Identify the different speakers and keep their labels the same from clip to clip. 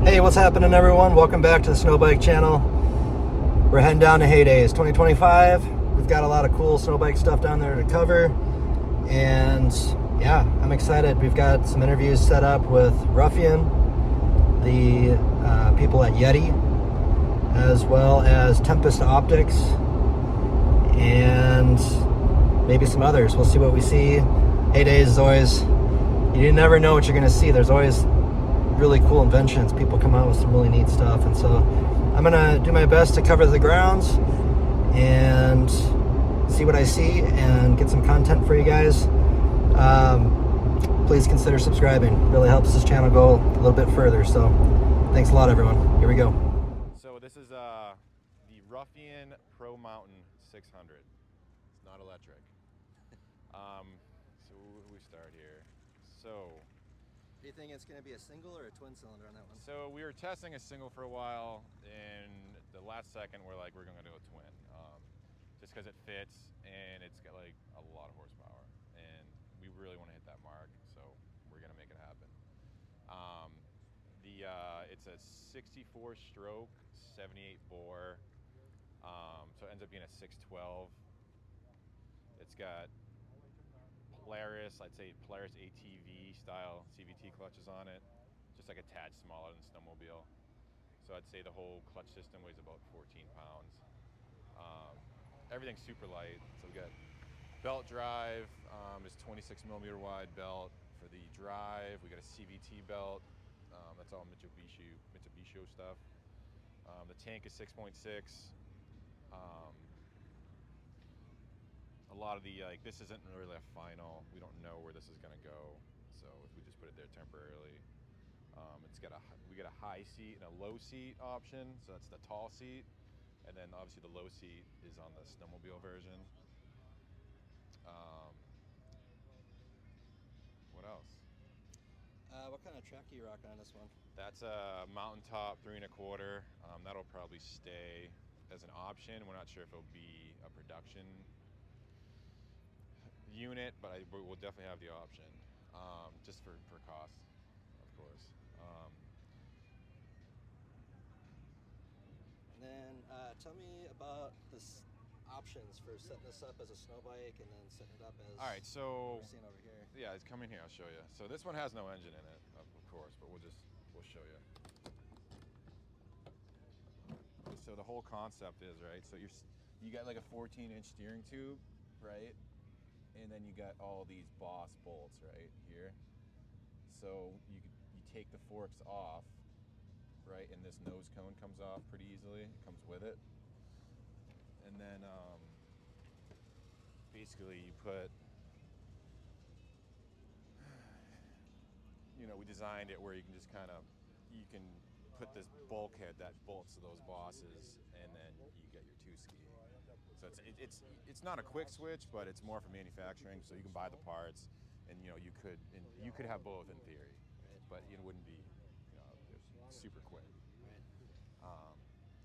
Speaker 1: Hey, what's happening, everyone? Welcome back to the Snowbike channel. We're heading down to Heydays 2025. We've got a lot of cool Snowbike stuff down there to cover, and yeah, I'm excited. We've got some interviews set up with Ruffian, the people at Yeti, as well as Tempest Optics, and maybe some others. We'll see what we see. Heydays is always, you never know what you're going to see. There's always really cool inventions. People come out with some really neat stuff, and so I'm gonna do my best to cover the grounds and see what I see and get some content for you guys. Please consider subscribing. It really helps this channel go a little bit further. So thanks a lot, everyone. Here we go.
Speaker 2: So this is the Ruffian Pro Mountain 600. It's not electric. So we start here. So
Speaker 1: Do you think it's going to be a single or a twin cylinder on that one?
Speaker 2: So we were testing a single for a while, and the last second we're like, we're going to do a twin, just because it fits and it's got like a lot of horsepower, and we really want to hit that mark, so we're going to make it happen. It's a 64 stroke, 78 bore, so it ends up being a 612. It's got Polaris, I'd say Polaris ATV style CVT clutches on it, just like a tad smaller than the Snowmobile. So I'd say the whole clutch system weighs about 14 pounds. Everything's super light. So we got belt drive, is 26 millimeter wide belt for the drive. We got a CVT belt. That's all Mitsubishi stuff. The tank is 6.6. A lot of the, this isn't really a final. We don't know where this is going to go, so we just put it there temporarily. We get a high seat and a low seat option, so that's the tall seat, and then obviously the low seat is on the Snowmobile version. What else?
Speaker 1: What kind of track are you rocking on this one?
Speaker 2: That's a mountaintop 3 1/4. That'll probably stay as an option. We're not sure if it'll be a production unit, but we'll definitely have the option, just for cost, of course.
Speaker 1: And then tell me about this options for setting this up as a snow bike and then setting it up as
Speaker 2: All right, so
Speaker 1: what we're seeing over here.
Speaker 2: yeah, it's coming here. I'll show you. So this one has no engine in it, of course, but we'll show you. So the whole concept is, right, so you got like a 14-inch steering tube, right? And then you got all these Boss bolts right here. So you take the forks off, right, and this nose cone comes off pretty easily. It comes with it. And then basically you put, we designed it where you can just you can put this bulkhead that bolts to those Bosses, and then you get your 2-ski. So it's not a quick switch, but it's more for manufacturing. So you can buy the parts, and you could have both in theory,
Speaker 1: right,
Speaker 2: but it wouldn't be super quick.
Speaker 1: Right.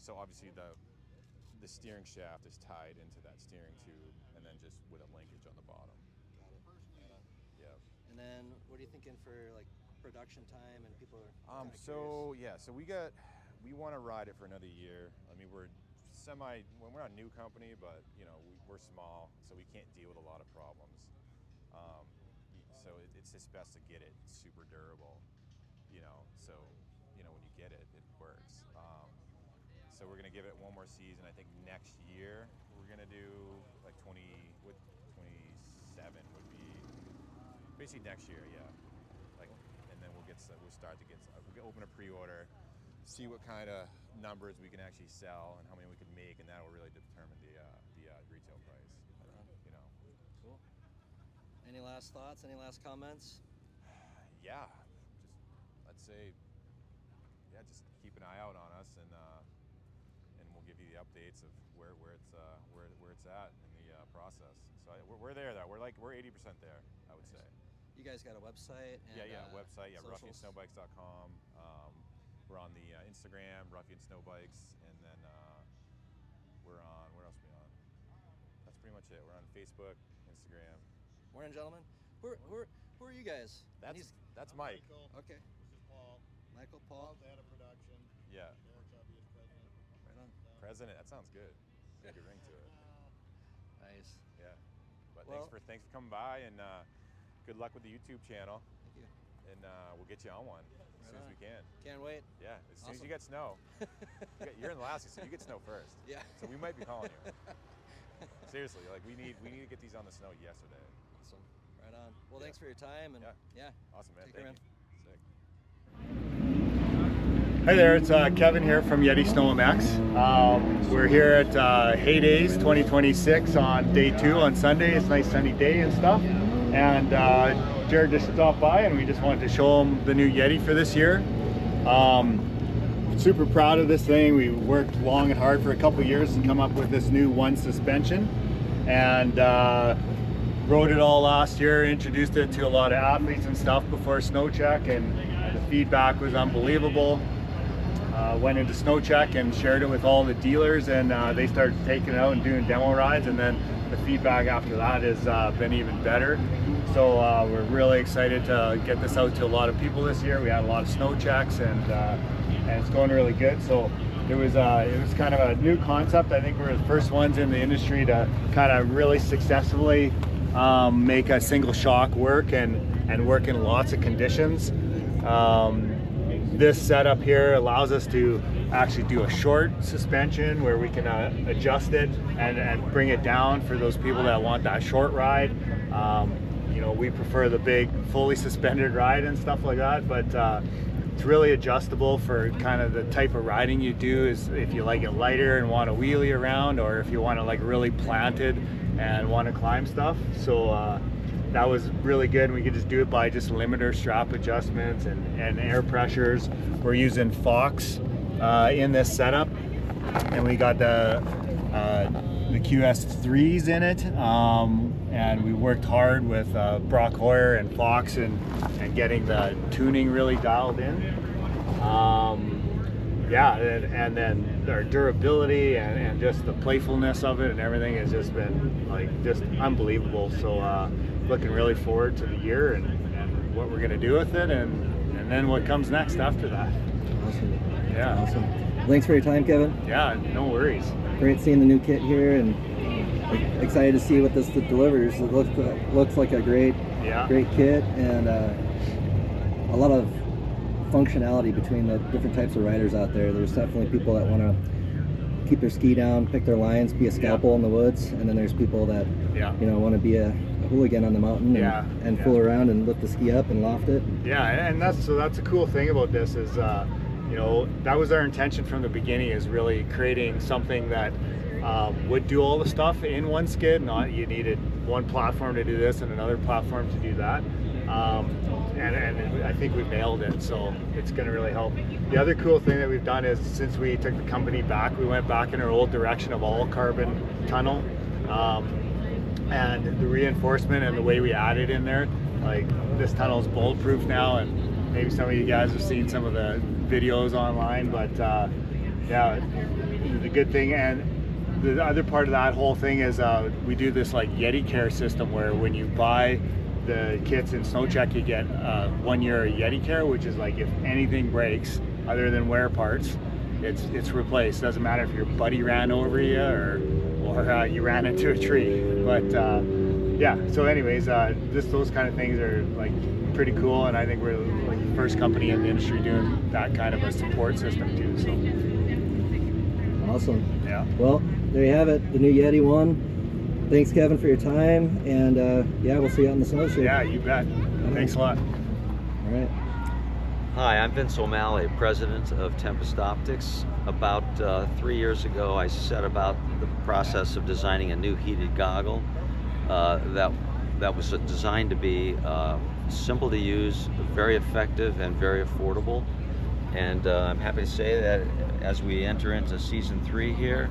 Speaker 2: So obviously the steering shaft is tied into that steering tube, and then just with a linkage on the bottom.
Speaker 1: Got it. Right on.
Speaker 2: Yeah.
Speaker 1: And then what are you thinking for like production time, and people are
Speaker 2: so yeah, so we want to ride it for another year. I mean, we're not a new company, but we're small, so we can't deal with a lot of problems. So it's just best to get it super durable, so when you get it, it works. So we're gonna give it one more season. I think next year we're gonna do like 27 would be basically next year, yeah. And then we'll open a pre-order, see what kind of numbers we can actually sell and how many we can make, and that will really determine the retail price.
Speaker 1: Cool. Any last thoughts? Any last comments?
Speaker 2: Yeah, I'd say, just keep an eye out on us, and we'll give you the updates of where it's at in the process. So we're there though. We're 80% there, I would say.
Speaker 1: You guys got a website? And,
Speaker 2: website. Yeah,
Speaker 1: socials?
Speaker 2: RuffianSnowbikes.com. We're on the Instagram, Ruffian Snowbikes, and then we're on. Where else are we on? That's pretty much it. We're on Facebook, Instagram.
Speaker 1: Morning, gentlemen. Who are you guys?
Speaker 2: That's Mike.
Speaker 1: Okay.
Speaker 3: This is Paul.
Speaker 1: Michael, Paul.
Speaker 3: Data Production.
Speaker 2: Yeah. Right on. President. That sounds good. Got a good ring to it.
Speaker 1: Nice.
Speaker 2: Yeah. But
Speaker 1: Well,
Speaker 2: thanks for coming by, and good luck with the YouTube channel.
Speaker 1: thank you.
Speaker 2: And we'll get you on one as soon as we can.
Speaker 1: Can't wait.
Speaker 2: Yeah, as soon as you get snow. You're in Alaska, so you get snow first.
Speaker 1: Yeah.
Speaker 2: So we might be calling you. Seriously, like we need to get these on the snow yesterday.
Speaker 1: Awesome. Right on. Well,
Speaker 2: Yeah.
Speaker 1: thanks for your time. And yeah.
Speaker 2: Awesome, man.
Speaker 1: Take care,
Speaker 2: Thank you. Sick.
Speaker 3: Hi there, it's Kevin here from Yeti Snowbikes. We're here at Heydays 2026 on day 2 on Sunday. It's a nice sunny day and stuff. And Jared just stopped by and we just wanted to show him the new Yeti for this year. Super proud of this thing. We worked long and hard for a couple years to come up with this new One suspension. And rode it all last year, introduced it to a lot of athletes and stuff before snow check, and the feedback was unbelievable. Went into snow check and shared it with all the dealers, and they started taking it out and doing demo rides, and then the feedback after that has been even better. So we're really excited to get this out to a lot of people this year. We had a lot of snow checks, and it's going really good. So it was kind of a new concept. I think we're the first ones in the industry to kind of really successfully make a single shock work and work in lots of conditions. This setup here allows us to actually do a short suspension where we can adjust it and bring it down for those people that want that short ride. You know, we prefer the big fully suspended ride and stuff like that, but it's really adjustable for kind of the type of riding you do. Is if you like it lighter and want to wheelie around, or if you want to like really planted and want to climb stuff. So that was really good. We could just do it by just limiter strap adjustments and air pressures. We're using Fox in this setup, and we got the QS3s in it, and we worked hard with Brock Hoyer and Fox and getting the tuning really dialed in. Yeah, and then our durability and just the playfulness of it and everything has just been like just unbelievable. So looking really forward to the year and what we're gonna do with it, and then what comes next after that.
Speaker 1: Awesome.
Speaker 3: Yeah.
Speaker 1: Awesome. Thanks for your time, Kevin.
Speaker 3: Yeah, no worries.
Speaker 1: Great seeing the new kit here, and excited to see what this delivers. It looks like a great kit, and a lot of functionality between the different types of riders out there. There's definitely people that want to keep their ski down, pick their lines, be a scalpel in the woods, and then there's people that you know want to be a hooligan on the mountain and fool around and lift the ski up and loft it.
Speaker 3: Yeah, and that's a cool thing about this is you know, that was our intention from the beginning, is really creating something that would do all the stuff in one skid. Not you needed one platform to do this and another platform to do that. And I think we've nailed it, so it's going to really help. The other cool thing that we've done is, since we took the company back, we went back in our old direction of all carbon tunnel, and the reinforcement and the way we added in there, like this tunnel is bulletproof now, and maybe some of you guys have seen some of the videos online, but yeah, the good thing. And the other part of that whole thing is we do this like Yeti Care system, where when you buy the kits in SnowCheck, you get 1 year Yeti Care, which is like if anything breaks other than wear parts, it's replaced. Doesn't matter if your buddy ran over you or you ran into a tree. But yeah, so anyways, just those kind of things are like pretty cool, and I think we're like the first company in the industry doing that kind of a support system too. So
Speaker 1: awesome.
Speaker 3: Yeah. Well,
Speaker 1: there you have it, the new Yeti One. Thanks, Kevin, for your time, and yeah, we'll see you out in the snow show.
Speaker 3: Yeah, you bet. Thanks a lot.
Speaker 1: All right.
Speaker 4: Hi, I'm Vince O'Malley, president of Tempest Optics. About 3 years ago, I set about the process of designing a new heated goggle that was designed to be simple to use, very effective, and very affordable. And I'm happy to say that as we enter into season 3 here,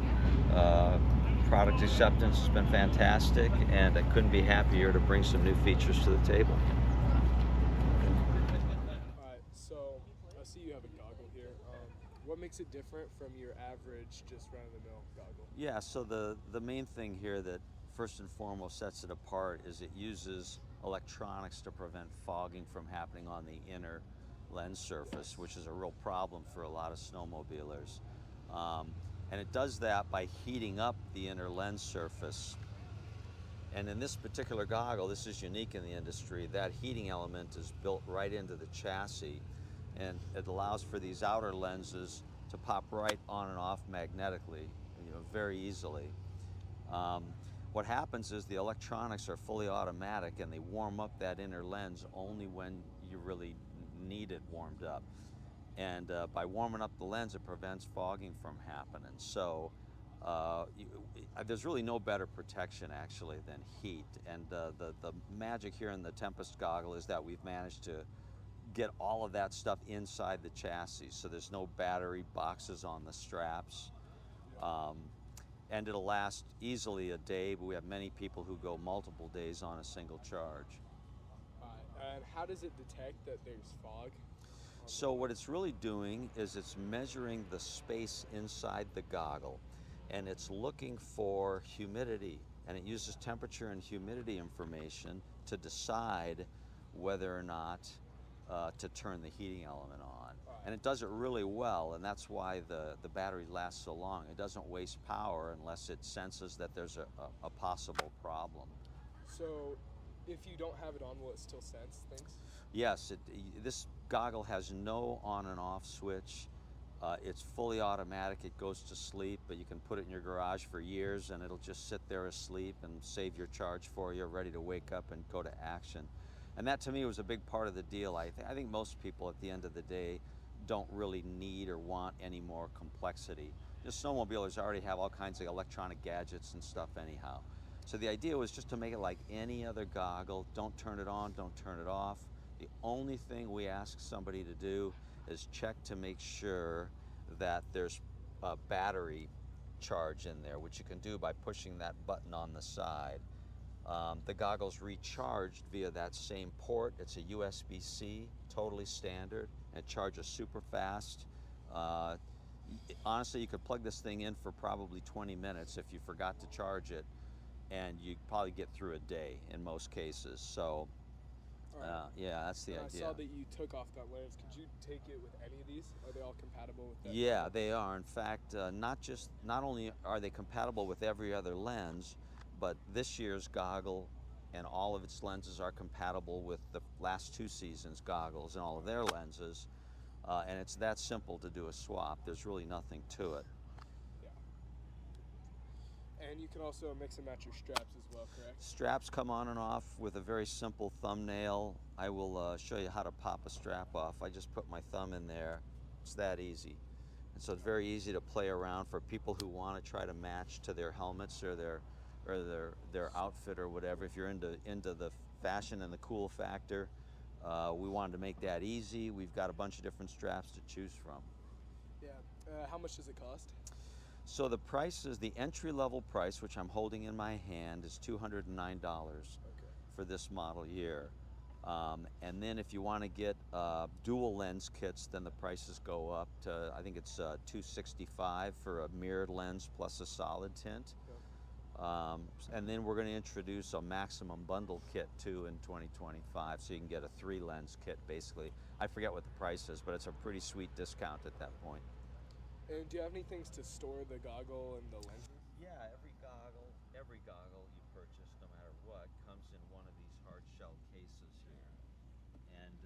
Speaker 4: product acceptance has been fantastic, and I couldn't be happier to bring some new features to the table.
Speaker 5: Alright, so I see you have a goggle here. What makes it different from your average, just run-of-the-mill goggle?
Speaker 4: Yeah, so the main thing here that first and foremost sets it apart is it uses electronics to prevent fogging from happening on the inner lens surface, which is a real problem for a lot of snowmobilers. And it does that by heating up the inner lens surface. And in this particular goggle, this is unique in the industry, that heating element is built right into the chassis, and it allows for these outer lenses to pop right on and off magnetically, very easily. What happens is the electronics are fully automatic, and they warm up that inner lens only when you really need it warmed up. And by warming up the lens, it prevents fogging from happening. So there's really no better protection actually than heat. And the magic here in the Tempest goggle is that we've managed to get all of that stuff inside the chassis. So there's no battery boxes on the straps. And it'll last easily a day, but we have many people who go multiple days on a single charge.
Speaker 5: And how does it detect that there's fog?
Speaker 4: So what it's really doing is it's measuring the space inside the goggle, and it's looking for humidity, and it uses temperature and humidity information to decide whether or not to turn the heating element on. And it does it really well, and that's why the battery lasts so long. It doesn't waste power unless it senses that there's a possible problem.
Speaker 5: So if you don't have it on, will it still sense things?
Speaker 4: Yes, this goggle has no on and off switch. It's fully automatic. It goes to sleep, but you can put it in your garage for years and it'll just sit there asleep and save your charge for you, ready to wake up and go to action. And that to me was a big part of the deal. I think most people at the end of the day don't really need or want any more complexity. Just snowmobilers already have all kinds of electronic gadgets and stuff anyhow. So the idea was just to make it like any other goggle. Don't turn it on, don't turn it off. The only thing we ask somebody to do is check to make sure that there's a battery charge in there, which you can do by pushing that button on the side. The goggle's recharged via that same port. It's a USB-C, totally standard, and it charges super fast. Honestly, you could plug this thing in for probably 20 minutes if you forgot to charge it, and you'd probably get through a day in most cases. So yeah, that's the idea.
Speaker 5: I saw that you took off that lens. Could you take it with any of these? Are they all compatible with that?
Speaker 4: Yeah, they are. In fact, not only are they compatible with every other lens, but this year's goggle and all of its lenses are compatible with the last 2 seasons' goggles and all of their lenses. And it's that simple to do a swap. There's really nothing to it.
Speaker 5: And you can also mix and match your straps as well, correct?
Speaker 4: Straps come on and off with a very simple thumbnail. I will show you how to pop a strap off. I just put my thumb in there. It's that easy. And so it's very easy to play around for people who want to try to match to their helmets or their outfit or whatever. If you're into the fashion and the cool factor, we wanted to make that easy. We've got a bunch of different straps to choose from.
Speaker 5: Yeah. How much does it cost?
Speaker 4: So the price is the entry-level price, which I'm holding in my hand, is $209 for this model year. And then if you want to get dual lens kits, then the prices go up to, I think it's $265 for a mirrored lens plus a solid tint. And then we're going to introduce a maximum bundle kit too in 2025, so you can get a 3-lens kit basically. I forget what the price is, but it's a pretty sweet discount at that point.
Speaker 5: And do you have any things to store the goggle and the lenses?
Speaker 4: Yeah, every goggle you purchase, no matter what, comes in one of these hard shell cases here. And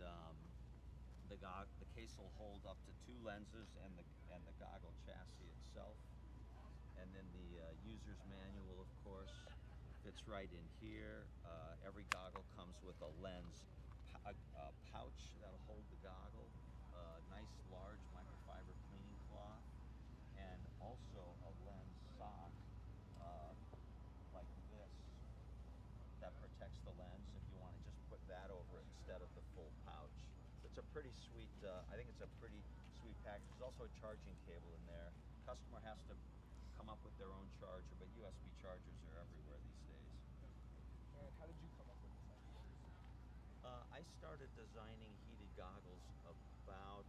Speaker 4: the case will hold up to 2 lenses and the goggle chassis itself. And then the user's manual, of course, fits right in here. Every goggle comes with a lens pouch that'll hold the goggle, nice large microfiber cleaning cloth, and also a lens sock like this that protects the lens if you want to just put that over it instead of the full pouch. It's a pretty sweet, I think it's a pretty sweet package. There's also a charging cable in there. Customer has to come up with their own charger, but USB chargers are everywhere these days.
Speaker 5: And how did you come up with this idea?
Speaker 4: I started designing heated goggles about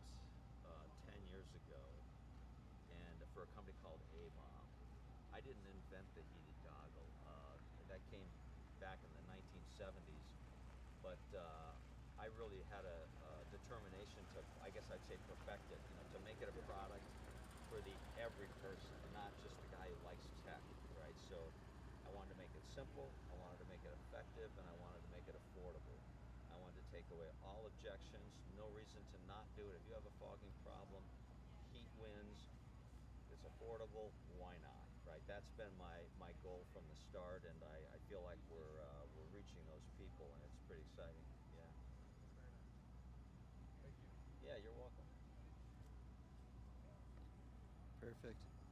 Speaker 4: 10 years ago, and for a company called Avon. I didn't invent the heated goggle. That came back in the 1970s, but I really had a determination determination to, I guess I'd say, perfect it, you know, to make it a product for the every person, not just the guy who likes tech, right? So I wanted to make it simple, I wanted to make it effective, and I wanted to make it affordable. I wanted to take away all objections, no reason to not do it. If you have a fogging problem, heat wins, it's affordable, why not, right? That's been my goal from the start, and I feel like we're reaching those people, and it's pretty exciting, yeah.
Speaker 5: Thank you.
Speaker 4: Yeah, you're welcome.
Speaker 1: Perfect.